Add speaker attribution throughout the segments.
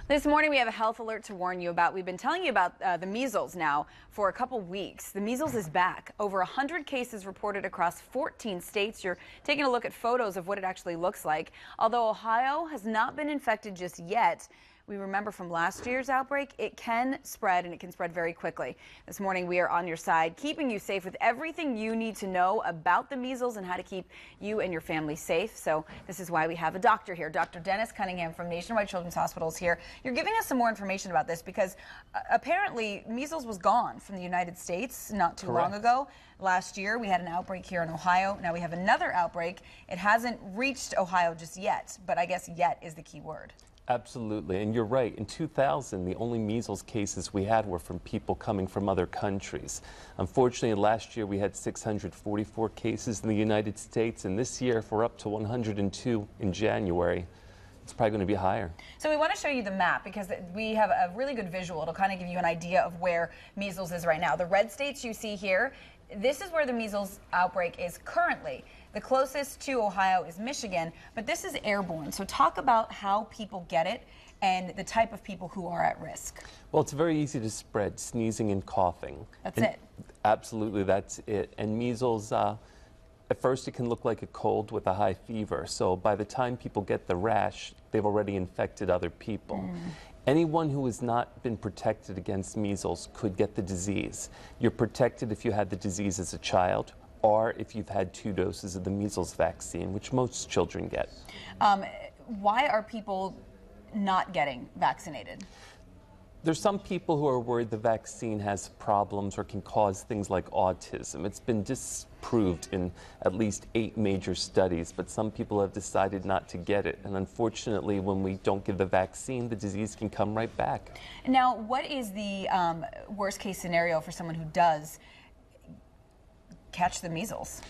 Speaker 1: This morning we have a health alert to warn you about. We've been telling you about the measles now for a couple weeks. The measles is back. Over 100 cases reported across 14 states. You're taking a look at photos of what it actually looks like. Although Ohio has not been infected just yet, we remember from last year's outbreak, it can spread, and it can spread very quickly. This morning we are on your side, keeping you safe with everything you need to know about the measles and how to keep you and your family safe. So this is why we have a doctor here, Dr. Dennis Cunningham from Nationwide Children's Hospitals here. You're giving us some more information about this because apparently measles was gone from the United States not too long ago. Last year we had an outbreak here in Ohio. Now we have another outbreak. It hasn't reached Ohio just yet, but I guess yet is the key word.
Speaker 2: Absolutely, and you're right. In 2000, the only measles cases we had were from people coming from other countries. Unfortunately, last year we had 644 cases in the United States, and this year, if we're up to 102 in January, it's probably going to be higher.
Speaker 1: So we want to show you the map because we have a really good visual. It'll kind of give you an idea of where measles is right now. The red states you see here, this is where the measles outbreak is currently. The closest to Ohio is Michigan, but this is airborne. So talk about how people get it and the type of people who are at risk.
Speaker 2: Well, it's very easy to spread, sneezing and coughing.
Speaker 1: That's it.
Speaker 2: Absolutely, that's it. And measles, at first it can look like a cold with a high fever. So by the time people get the rash, they've already infected other people. Anyone who has not been protected against measles could get the disease. You're protected if you had the disease as a child or if you've had 2 doses of the measles vaccine, which most children get.
Speaker 1: Why are people not getting vaccinated?
Speaker 2: There's some people who are worried the vaccine has problems or can cause things like autism. It's been disproved in at least 8 major studies, but some people have decided not to get it. And unfortunately, when we don't give the vaccine, the disease can come right back.
Speaker 1: Now, what is the worst case scenario for someone who does catch the measles?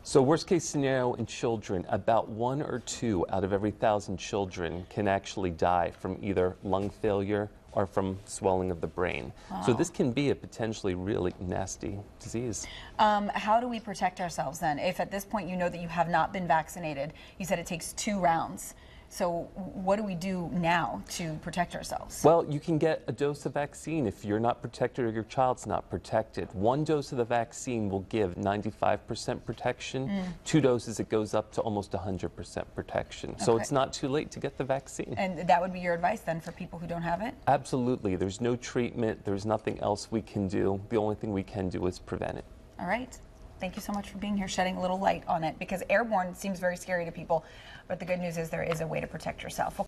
Speaker 2: So worst case scenario in children, about 1 or 2 out of every 1,000 children can actually die from either lung failure or from swelling of the brain. Wow. So this can be a potentially really nasty disease.
Speaker 1: How do we protect ourselves then? If at this point you know that you have not been vaccinated, you said it takes 2 rounds. So what do we do now to protect ourselves?
Speaker 2: Well, you can get a dose of vaccine if you're not protected or your child's not protected. 1 dose of the vaccine will give 95% protection. 2 doses, it goes up to almost 100% protection. So it's not too late to get the vaccine.
Speaker 1: And that would be your advice then for people who don't have it?
Speaker 2: Absolutely. There's no treatment. There's nothing else we can do. The only thing we can do is prevent it.
Speaker 1: All right. Thank you so much for being here, shedding a little light on it, because airborne seems very scary to people, but the good news is there is a way to protect yourself.